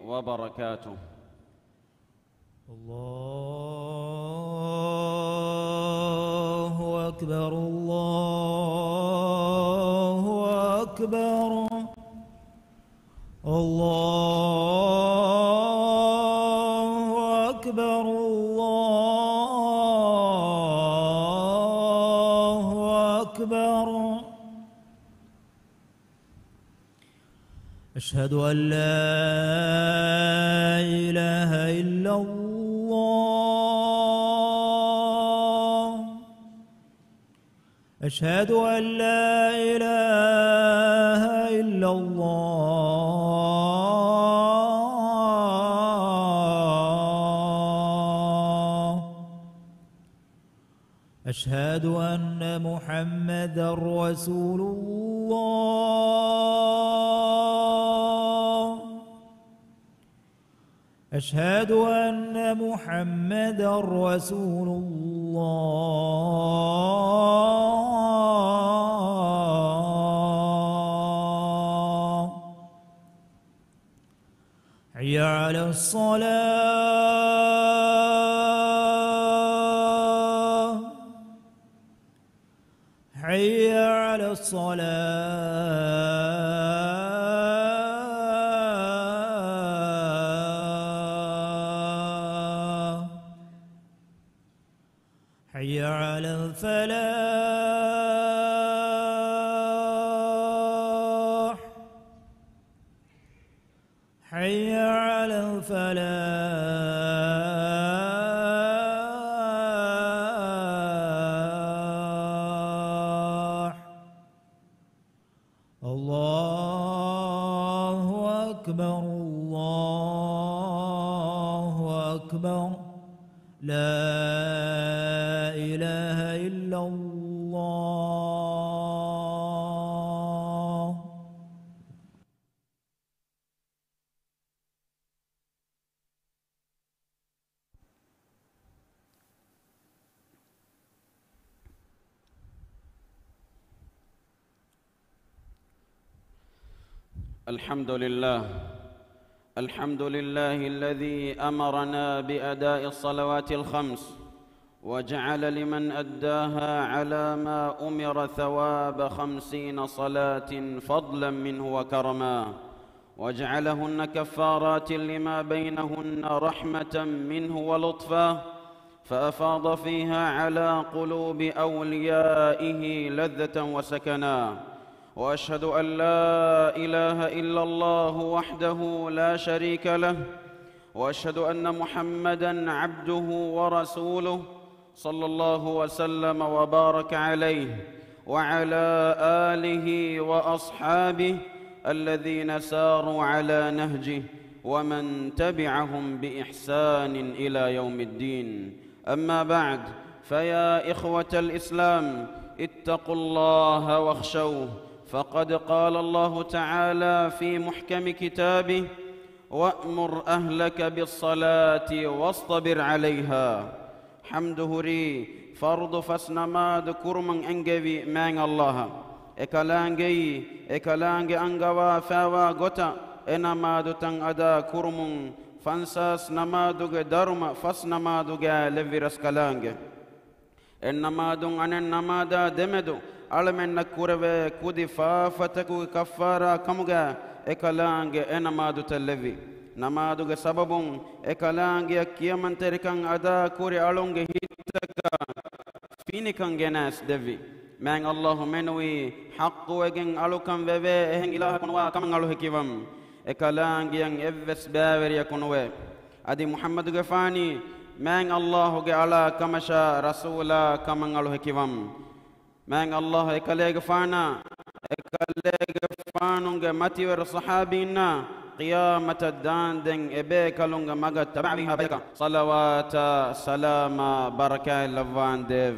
وبركاته. الله أكبر الله أكبر الله أكبر الله أكبر. أشهد أن لا إله إلا الله. أشهد أن لا إله إلا الله. أشهد أن محمدًا رسول الله. أشهد أن محمدًا رسول الله. حي على الصلاة حي على الصلاة حي على الفلاح حي على الفلاح. الله أكبر الله أكبر لا إله إلا الله. الحمد لله الذي أمرنا بأداء الصلوات الخمس وجعل لمن أداها على ما أمر ثواب 50 صلاة فضلا منه وكرما، وجعلهن كفارات لما بينهن رحمة منه ولطفا، فأفاض فيها على قلوب أوليائه لذة وسكنا. وأشهد أن لا إله إلا الله وحده لا شريك له، وأشهد أن محمدًا عبده ورسوله صلى الله وسلم وبارك عليه وعلى آله وأصحابه الذين ساروا على نهجه ومن تبعهم بإحسان إلى يوم الدين. أما بعد، فيا إخوة الإسلام، اتقوا الله واخشوه، فقد قال الله تعالى في محكم كتابه: وأمر أهلك بالصلاة واصطبر عليها. حمده ري فرض فسنماد كرمن أنجبي من الله إكالانجي أنجوا فاوا غتا إنماد تن أدا كرمن فانساس نمادوغ درم فسنمادوغ لفيرس كالانجي إنمادون أن النمادا دمدو علمن نكوربه كودي فافتكو كفارا كمغا إكالانجي إنمادو تلفي نمادوغ سببون إكالانجي كيامن تركان أدا كوري ألونغ هيتكا فينيكان جناس دفي من الله منوي حق وجن ألوكان ببه إهن إله كنوا كمن ألوه كيفم إكالانجي أن إفس باور يكونوا أدي محمد غفاني من الله على كمشا رسولا كمن ألوه كيفم من الله إكاليغ فانا ماتي ورصحابينا قيامة الدان دن إبيك لونغ مغا تبعها بيك صلوات سلام بركة لفان ديف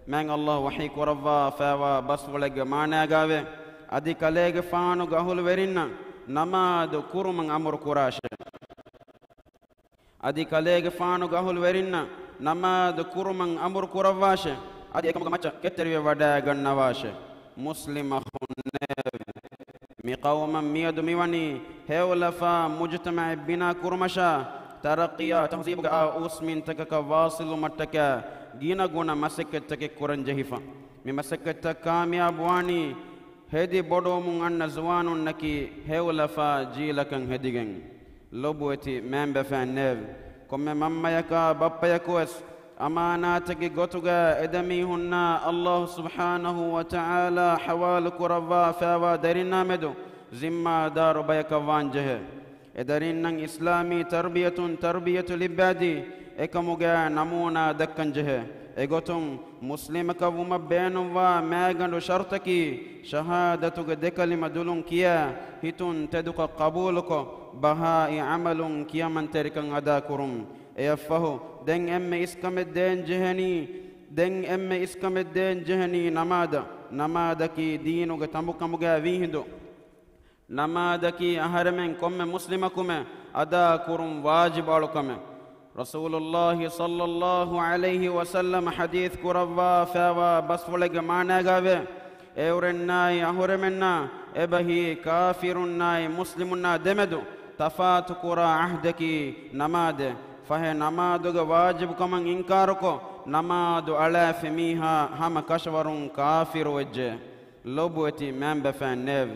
من الله وحيك ورفا فاوا بسولك مانا غاوي أدي كاليغ فانو غهول ورنا نماد كرمن أمر كراشه أدي كاليغ فانو غهول ورنا نماد كرمن أمر كرواشه أدي كم مچا كتري ودا غنواشه مسلم خنب قوما ميد ميوني هولفا مجتمع بنا كرمشا ترقيا تهذيبك أوسمين تكك واصل متك جينا غونا مسكت تك كورن جهيفا مي مسكت كامياب واني هدي بدو من أن زوان نكي هولفا جيلكن هديجن لبوتي من بفان نيف كم مما يكا بابا يكوس أماناتك غوتوغا إدمي هنا الله سبحانه وتعالى حوال كروا فاوا درنا مدو زما دار بيك وانجه إدرين إسلامي تربية لبادي إكموغا نمونا دكنجه إغوتم مسلمك وما بينوا ماغندو شرطكي شهادتك دكلمة دولون كيا هتون تدك قبولك بهاء عمل كيا من تركن أدا كرم يفهو دن أم إسكم الدين جهني نمادكي دينك تمك مغا ويهدو نمادكي أهرمن كم مسلمكم أدا كرم واجب علكم رسول الله صلى الله عليه وسلم حديث كروا فوا بسفلق مانا غاوه اورناي أهرمنا إبهي كافرناي مسلمنا دمدو تفات كرا عهدكي نماد فهي نمادو واجب كمان إنكاركو نمادو على فميها هم كشورون كافر وجه لبوتي من بفان نيف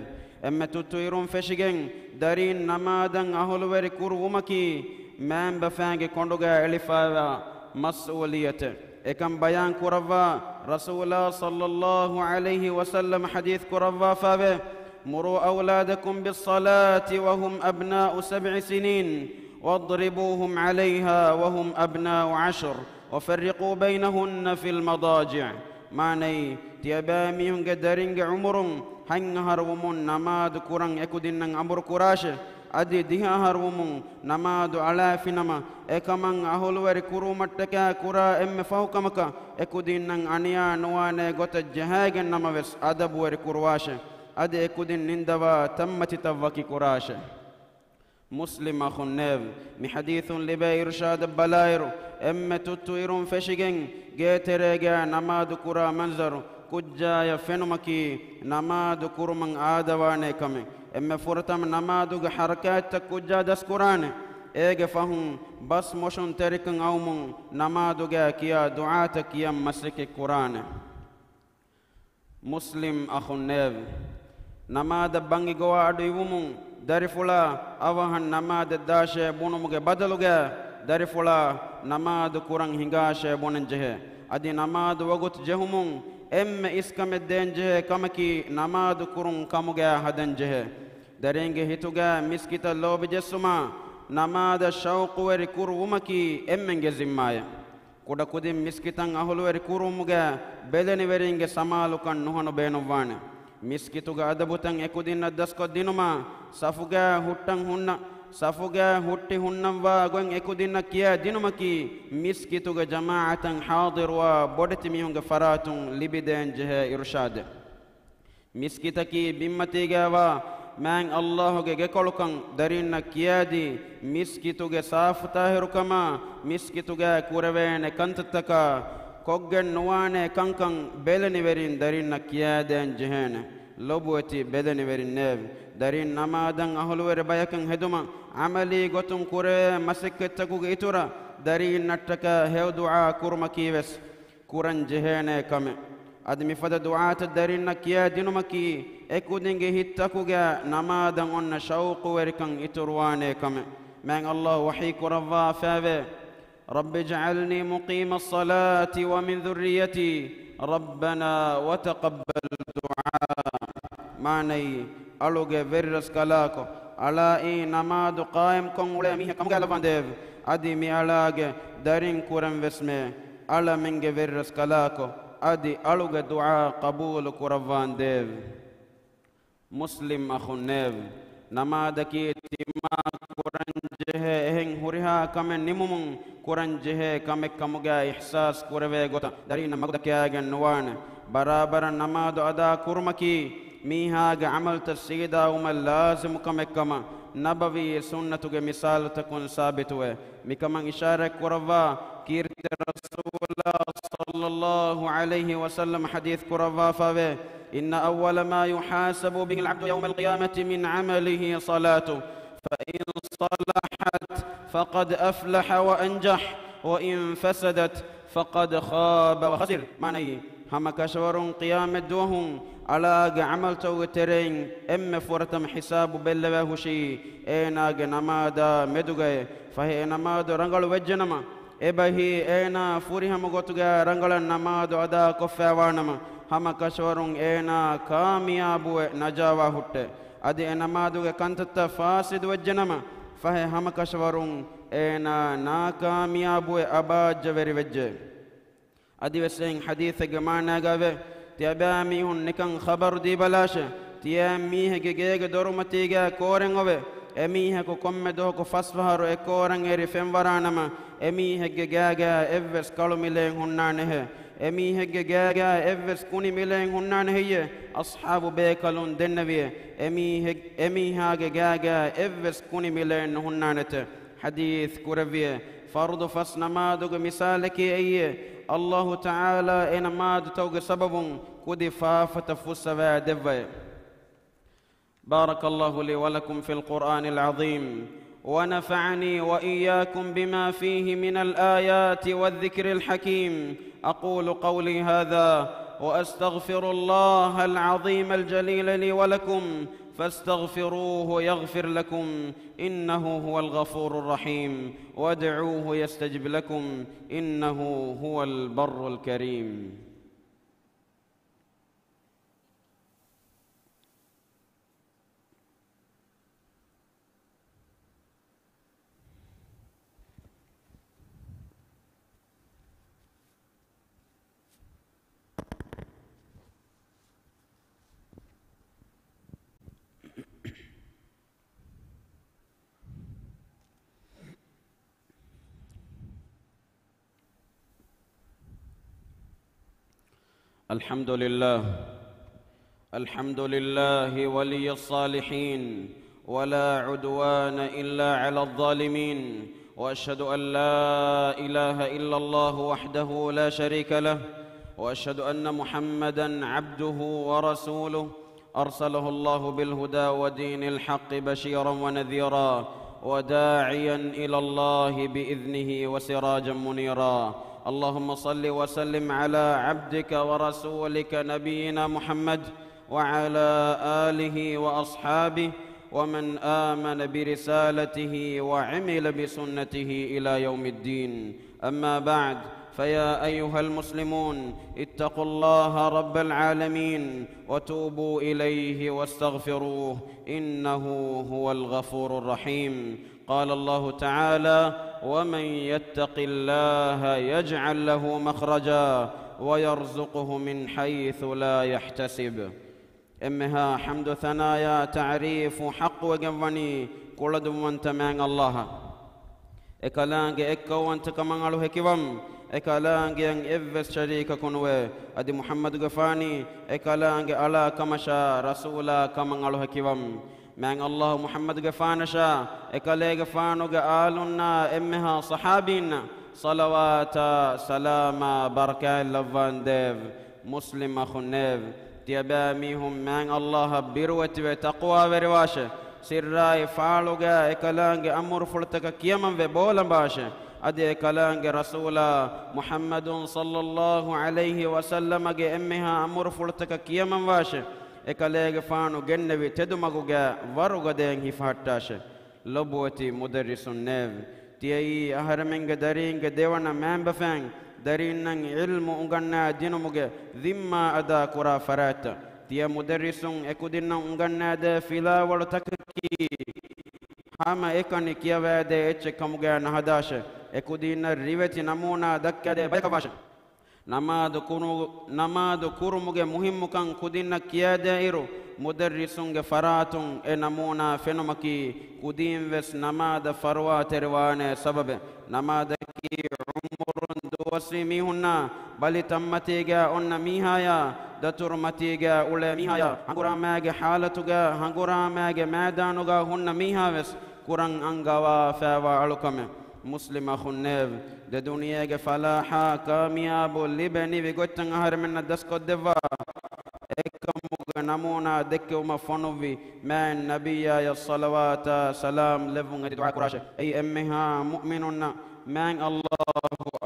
أما تطويرون فشيجن دارين نمادن أهلوير كرومكي من بفانج كوندوغا إلفاوا مسؤوليته إكم بيان كروا رسول الله صلى الله عليه وسلم حديث كروا فاوه مروا أولادكم بالصلاة وهم أبناء 7 سنين واضربوهم عليها وهم أبناء 10 وفرقوا بينهن في المضاجع ماني تياباميهم قدرين عمرهم هن هرومون نماد كوران اكودين امر كراشه ادي ديها هرومون نماد على فينما اكمن اهولور كرومتك كرا ام فوكمك اكودين انيا نوانه غت جهاجن نموس ادب ور كرواشه ادي اكودين نندوا تمتي توكي كراشه مسلم أخنّيف محديث لبي إرشاد بلاير أم تطويرون فشيجن جيترجع نماد كرا منظر كجا يفنمكي نماد كرمن آدوانه كمه أم فرتم نماد حركات كجا دسكرانه إيج فهم بس مشون تركن أومن نماد كيا دعاة كيا مسك القرآن مسلم أخنّيف نماد بانغي جوا أديومون درفلا أوهن نماد داشة بونمجه بدلوجه درفلا نماد كوران هنگاشة بوننجه أدي نماد وقت جهمون أم إسكام الدين جه كمكي نماد كورن كمجه هدنجه درينجه هتوجه مسكت اللوب جسما نماد الشوق وركور ومكي أمنجه زماية كودا كودي مسكتان أهلو وركور ومجه بلني ورينجه سمالو كان نهانو بينوانه مسكتوغا أدبوتان إكودين الدسكو دينوما سافوغا هوتان هونا سافوغا هوتي هونام واغوان إكودين كيا دينوما كي مسكتوغا جماعة حاضر وبودت ميونغ فراتون لبدين جهة إرشاد مسكتكي بمتيغا مان الله جكولكان دارين كيادي مسكتوغا سافتاهر كما مسكتوغا كوروين كنتتكا كوغن نوانه كانكان بلني ورين دارين كيادن جهنه لوبوتي بلني ورين نيف دارين نمادن اهلور بايكن هدوما عملي غوتم كوره مسكتكو ايتورا دارين نتكا هيو دعاء كورمكيوس كورن جهنه كم ادمي فد دعاء دارين كيادن مكي اكودنگه هيتكوغا نمادن اون شوق وركن ايتوروانه كم من الله وحي كوروا فاوه رب اجعلني مقيم الصلاة ومن ذريتي ربنا وتقبل دعاء ماني ألوغ فيرس كلاكو على إي نماد قائم كون ولميه كم قال فانديف أدي مي ألاغ دارين كورن وسمي على منغ فيرس كلاكو أدي ألوغ دعاء قبول كورفان ديف مسلم أخو نيف نمادكي تيما كورن جه هن هوريها كمن نمومون كورن جه كمك كمغا إحساس كوروي غوتا دارين مغدكياغن نوان برابر نماد أدا كورمكي ميهاغ عمل تسيدا وما لازم كمك كما نبوي سنة مثال تكون ثابت مكمن إشارة كوروا كيرت رسول الله صلى الله عليه وسلم حديث كوروا فاوي إن أول ما يحاسب به العبد يوم القيامة من عمله صلاته، فإن صلحت فقد أفلح وأنجح، وإن فسدت فقد خاب وخسر. معنى هم كشورون قيام الدوهم على عمل توترين أم فرتم حساب بالله شيء إناج نمادا مدوغي فهي نماد رنجل وجنما إبهي إنا فوريهم غوتوغا رنجل نماد أدا كفاوانما هم كشورون إنا كاميابو نجاوا هوت أدي نمادوغا كنتت فاسد وجنما فهي هم كشورون إنا ناكاميابو أباج وري وجه أدي وسين حديث جمانا جابه تيابامي هون نكان خبر دي بلاشه تياميه جيجي دورمتيجا كورن أوه أميه كو كم ده كو فاسفهارو إكورن إري فنورانما أميه جيجا إفس كلو ميلين هنانه أميه جيجا إفس كوني ميلين هنانه أصحاب بيكالون دنبيه أميه جيجا إفس كوني ميلين هنانته حديث كورفيه فرض فسنما دوغ مثالك أيه الله تعالى إنما توغ سبب كودي فافة فسوا دفع. بارك الله لي ولكم في القرآن العظيم ونفعني وإياكم بما فيه من الآيات والذكر الحكيم. أقول قولي هذا وأستغفر الله العظيم الجليل لي ولكم فاستغفروه يغفر لكم إنه هو الغفور الرحيم وادعوه يستجب لكم إنه هو البر الكريم. الحمد لله ولي الصالحين ولا عدوان إلا على الظالمين، وأشهد أن لا إله إلا الله وحده لا شريك له، وأشهد أن محمدًا عبده ورسوله أرسله الله بالهدى ودين الحق بشيرًا ونذيرًا وداعيًا إلى الله بإذنه وسراجًا منيرًا. اللهم صل وسلم على عبدك ورسولك نبينا محمد وعلى آله وأصحابه ومن آمن برسالته وعمل بسنته إلى يوم الدين. أما بعد، فيا أيها المسلمون اتقوا الله رب العالمين وتوبوا إليه واستغفروه إنه هو الغفور الرحيم. قال الله تعالى: ومن يتق الله يجعل له مخرجا ويرزقه من حيث لا يحتسب. إمها حمد ثنايا تعريف حق وجنوني كل دم تمان الله إكلانج إكوان تكمان له كيفم إكلانج ين إفس شريك كنوه أدي محمد غفاني إكلانج على كمشا رسولا كمان له كيفم من الله محمد غفانشا إكلي غفانو غالنا إمها صحابين صلوات سلام بركة لفان ديف مسلم خنيف تياباميهم من الله بروت وتقوى ورواشه سراي فالوغا إكلانج أمور فلتك كيما وبولا باشه أدي إكلانج رسولا محمد صلى الله عليه وسلم إمها أمور فلتك كيما باشه إكليغ فانو جنبي تدمغوغا وروغا دين هفاتاشه لبوتي مدرس النيف تيأي أهرمنغ دارينغ ديوانا مام بفانغ دارينن علم أنغانا دينمغ ذمة أدا كرا فراتا تيا مدرسون إكودينا أنغانا دا فلا ولتككي هاما إكاني كيا دا إتش كمغا نهداشه إكودينا ريوتي نمونا دكا دا بيكباشه نماد كرمغ مهم كان كودينا كيا دائرو مدرسون فراتون نمونا فنمكي كودين وس نماد فروات روانه سبب نماد كي عمر دوسمي هنا بل تمتيغا أن ميهايا دتر متيغا أولى ميهايا هنغورا ماغ حالتوغا هنغورا ماغ ميدانوغا هن ميهاوس كوران أنغوا فاوا ألوكم مسلم خنيف د دنيا فلاحا كامياب لبني بيغوتن هر من دسكو دفا اكم نمونا دك وما فنوي من نبيا يا صلوات سلام لفون دعاء كراشه أي أمها مؤمنون من الله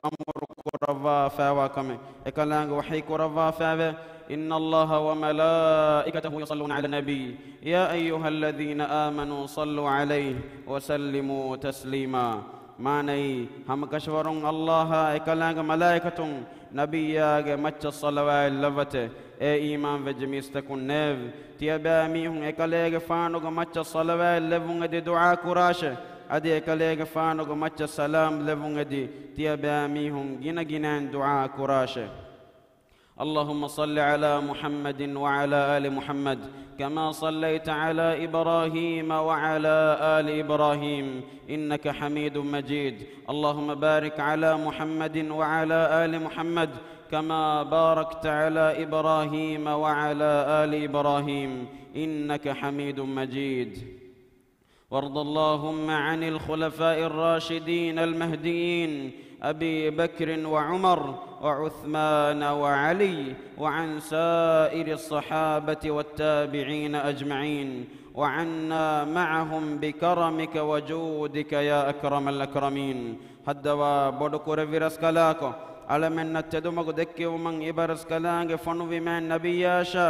أمر كرفا فاوا كم إكلان وحي كرفا فاوا إن الله وملائكته يصلون على النبي يا أيها الذين آمنوا صلوا عليه وسلموا تسليما ماني هم كشورون الله إكلان ملائكة نبيا مچ الصلوات لفته اي ایمان و جمیستکون نیو تیابا میهون اکلیگ فانوگ مچ الصلوات لفون دي دعاء كراشه ادي اکلیگ فانوگ مچ السلام لفون دي تیابا میهون جنا جنان دعاء كراشه اللهم صل على محمد وعلى آل محمد كما صليت على إبراهيم وعلى آل إبراهيم إنك حميد مجيد اللهم بارك على محمد وعلى آل محمد كما باركت على إبراهيم وعلى آل إبراهيم إنك حميد مجيد وارض اللهم عن الخلفاء الراشدين المهديين أبي بكر وعمر وعثمان وعلي وعن سائر الصحابة والتابعين أجمعين وعنا معهم بكرمك وجودك يا أكرم الأكرمين هدوا بدكور فيرسكلاكو على من نتدمك دكي ومن إبرسكلاك فنوي من نبياشا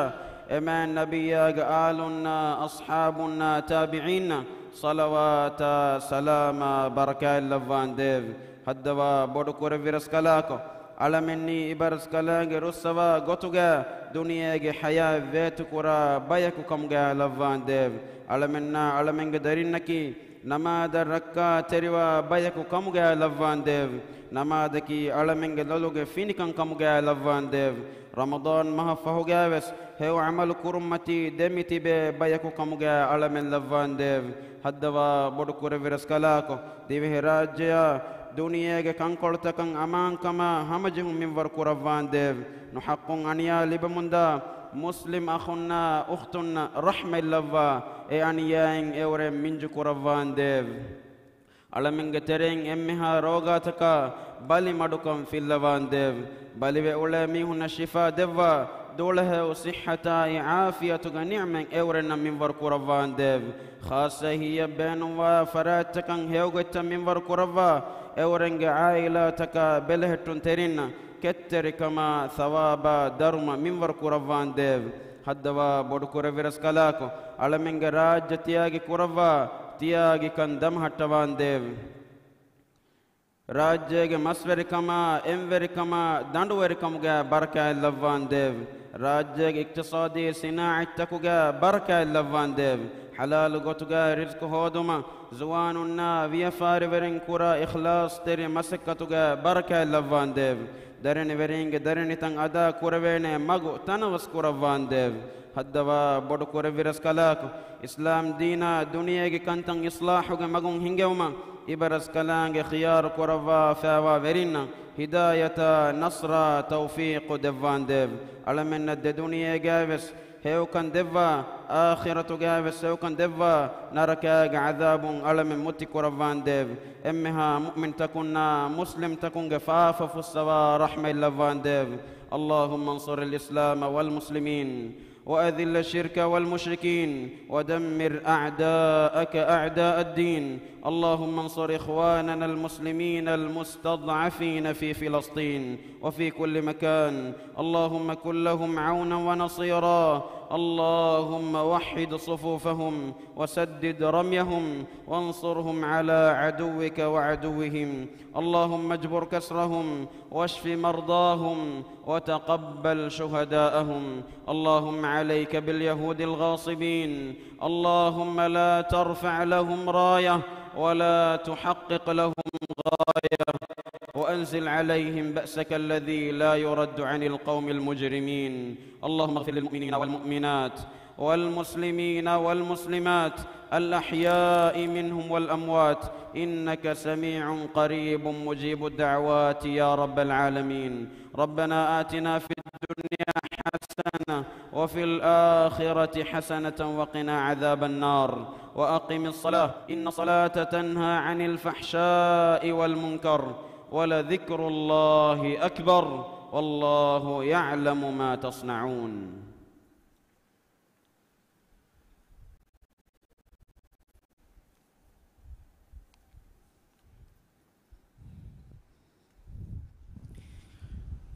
إمان نبياك آلنا أصحابنا تابعين صلوات سلام بركة اللفان ديف هدوا بدكور فيرسكلاكو على مني إبرسكلاك رسوا غتوغا دنياك حياة فيتكورا بايكو كمغا لفان ديف على منا على منك دارينكي نماد ركا تريوا بايكو كمغا لفان ديف نمادكي على منك لولوغ فينكن كمغا لفان ديف رمضان مها فهوغاوس هو عمل كرمتي دمتي بايكو كمغا على من لفان ديف هدوا بدكور فيرسكلاكو ديوه راجيا دنياك كنقلتكن أمان كما همجهم من وركورفان ديف نحقون أنيا لبمندا مسلم أخونا أختنا رحمة اللفا إي أنياين إورم من جكورفان ديف على من ترين أمها روغاتك بالي مدكم في اللفان ديف بالي بأولامي هنا شفاء ديفا دوله وصحة عافية نعمة أورنا من وركورفان ديف خاصة هي بين وفراتكن هيوغت من وركورفا أورنج عائلاتك بلهتون ترين كتر كما ثوابا درما من وركورفان ديف هدوا بدكور فيرسكلاكو على من راج تياغي كورفا تياغي كان دم هتوان ديف راجيك مسوري كما انوري كما داندوري كما بركة اللفان ديف راجيك اقتصادي صناعة تكوغا بركة اللفان ديف حلال غوتوغا رزق هودما زواننا ويا فارورين كورا إخلاص تري مسكتوغا بركة اللفان ديف درني ورينغ درني تن أدا كوروين مغو تنوس كوروان ديف هدوا بدو كورو فيرسكلاك إسلام دينا دنيا كنتن إصلاحوغا مغون هنگوما إبرس كلانغ خيار كوروا فاوا ورينا هداية نصر توفيق ديفان ديف على من الدنيا جاوس هيو كان ديفا آخرة جاوس هيو كان ديفا نركاغ عذاب على من متي كورفان ديف إمها مؤمن تكون مسلم تكون غفاف فالسوا رحمة اللفان ديف اللهم انصر الإسلام والمسلمين وأذل الشرك والمشركين ودمر أعداءك أعداء الدين اللهم انصر إخواننا المسلمين المستضعفين في فلسطين وفي كل مكان اللهم كن لهم عونا ونصيرا اللهم وحد صفوفهم وسدد رميهم وانصرهم على عدوك وعدوهم اللهم اجبر كسرهم واشف مرضاهم وتقبل شهداءهم اللهم عليك باليهود الغاصبين اللهم لا ترفع لهم راية ولا تحقق لهم غاية وأنزل عليهم بأسك الذي لا يرد عن القوم المجرمين اللهم اغفر للمؤمنين والمؤمنات والمسلمين والمسلمات الأحياء منهم والأموات إنك سميع قريب مجيب الدعوات يا رب العالمين ربنا آتنا في الدنيا حسنة وفي الآخرة حسنة وقنا عذاب النار وأقم الصلاة إن الصلاة تنهى عن الفحشاء والمنكر ولذكر الله أكبر والله يعلم ما تصنعون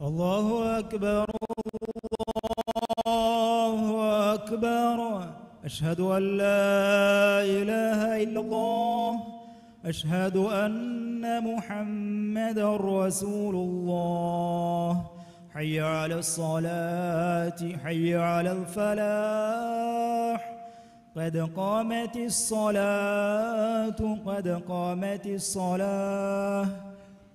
الله أكبر الله أكبر. أشهد أن لا إله إلا الله. أشهد أن محمدا رسول الله. حي على الصلاة حي على الفلاح. قد قامت الصلاة قد قامت الصلاة.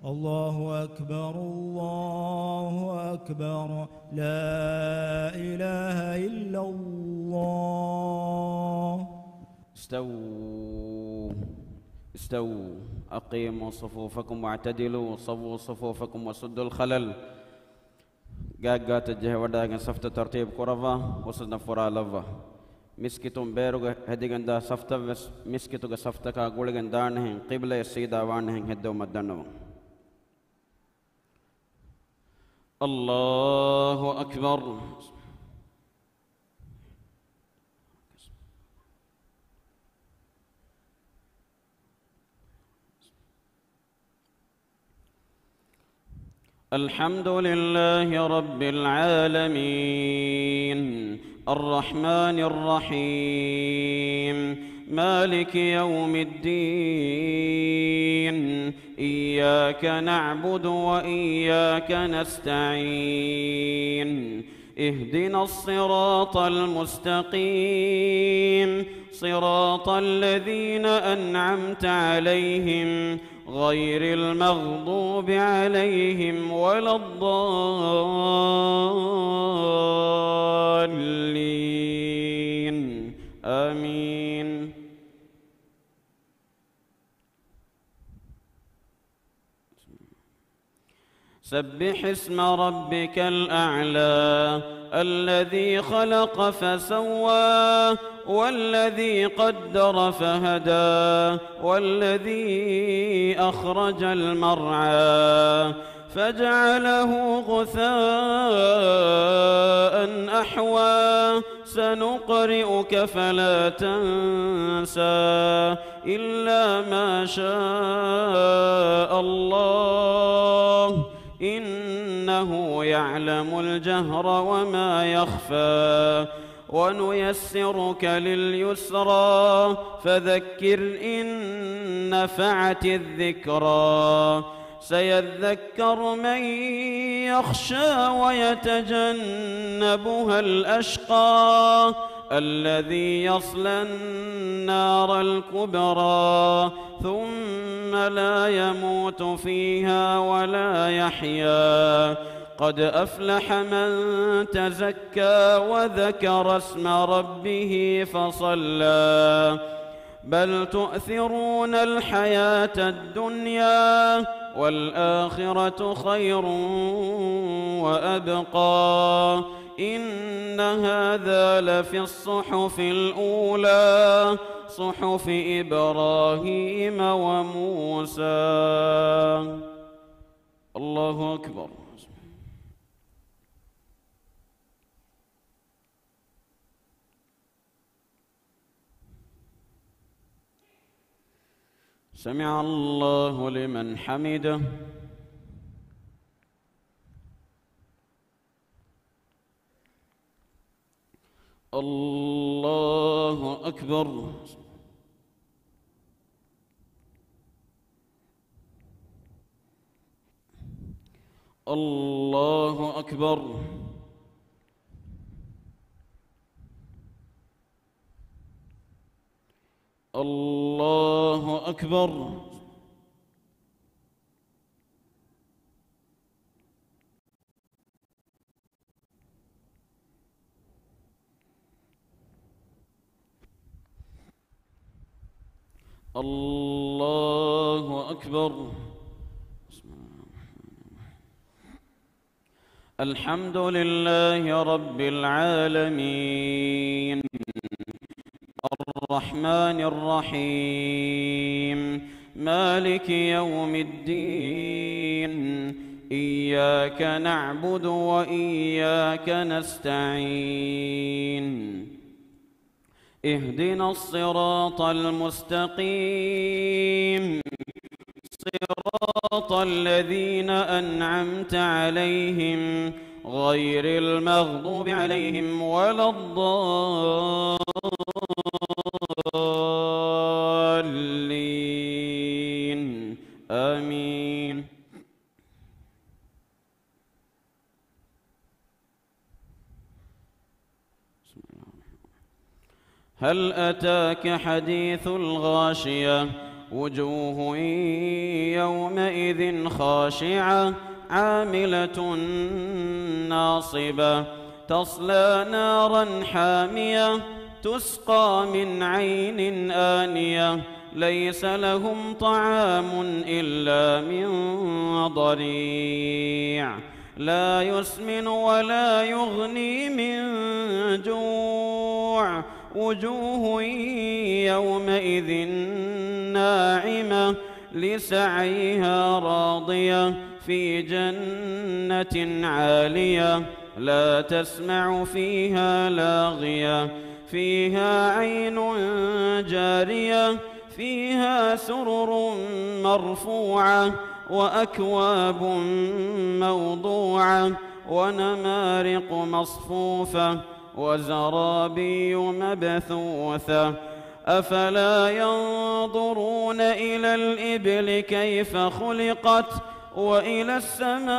الله أكبر الله أكبر. لا إله إلا الله. استووا أقيموا صفوفكم واعتدلوا صفوا صفوفكم وسدوا الخلل. قاقات الجهة وداقن صفت ترتيب قرفة وسدنا فرا لفة. مسكتم بيرو هديغن دا صفتا مسكتو صفتا كا غولغن دانهن قبلة السيدة وانهن هدو مدنو. الله أكبر. الحمد لله رب العالمين الرحمن الرحيم مالك يوم الدين إياك نعبد وإياك نستعين اهدنا الصراط المستقيم صراط الذين أنعمت عليهم غير المغضوب عليهم ولا الضالين آمين. سبح اسم ربك الأعلى الذي خلق فسوى والذي قدر فهدى والذي أخرج المرعى فجعله غثاء أحوى سنقرئك فلا تنسى إلا ما شاء الله إنه يعلم الجهر وما يخفى ونيسرك لليسرى فذكر إن نفعت الذكرى سيذكر من يخشى ويتجنبها الأشقى الذي يصلى النار الكبرى ثم لا يموت فيها ولا يحيا قد أفلح من تزكى وذكر اسم ربه فصلى بل تؤثرون الحياة الدنيا والآخرة خير وأبقى إن هذا لفي الصحف الأولى صحف إبراهيم وموسى. الله أكبر. سمع الله لمن حمده. الله أكبر. الله أكبر. الله أكبر. الله أكبر. الحمد لله رب العالمين الرحمن الرحيم مالك يوم الدين إياك نعبد وإياك نستعين اهدنا الصراط المستقيم صراط صراط الذين أنعمت عليهم غير المغضوب عليهم ولا الضالين آمين. هل أتاك حديث الغاشية وجوه يومئذ خاشعة عاملة ناصبة تصلى نارا حامية تسقى من عين آنية ليس لهم طعام إلا من ضريع لا يسمن ولا يغني من جوع وجوه يومئذ ناعمة لسعيها راضية في جنة عالية لا تسمع فيها لاغية فيها عين جارية فيها سرر مرفوعة وأكواب موضوعة ونمارق مصفوفة وزرابي مبثوثة أفلا ينظرون إلى الإبل كيف خلقت وإلى السماء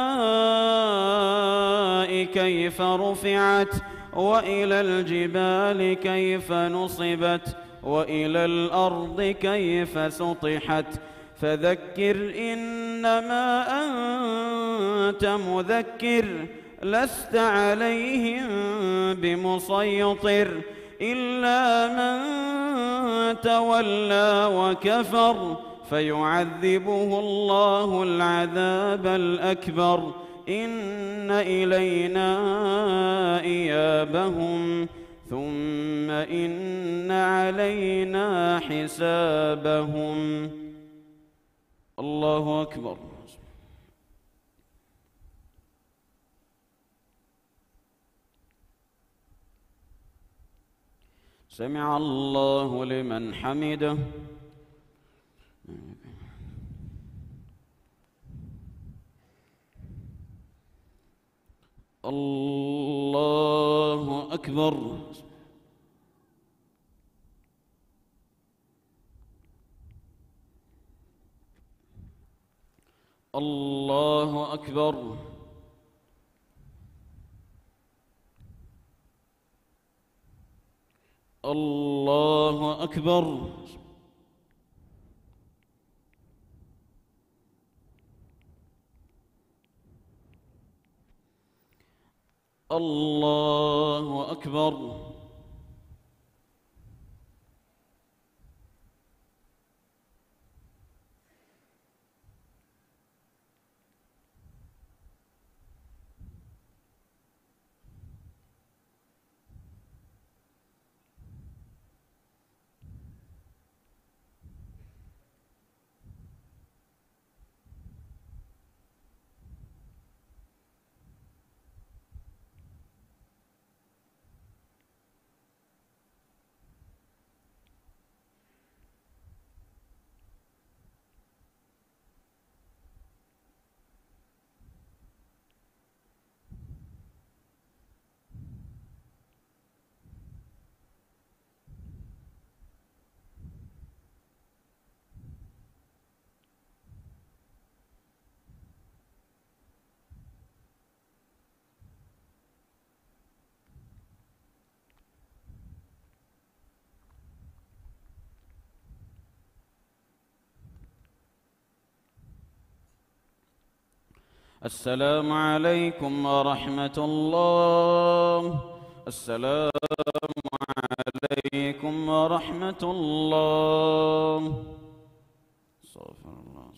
كيف رفعت وإلى الجبال كيف نصبت وإلى الأرض كيف سطحت فذكر إنما أنت مذكر لست عليهم بمسيطر إلا من تولى وكفر فيعذبه الله العذاب الأكبر إن إلينا إيابهم ثم إن علينا حسابهم. الله أكبر. سمع الله لمن حمده. الله أكبر. الله أكبر. الله أكبر. الله أكبر. السلام عليكم ورحمة الله. السلام عليكم ورحمة الله. استغفر الله.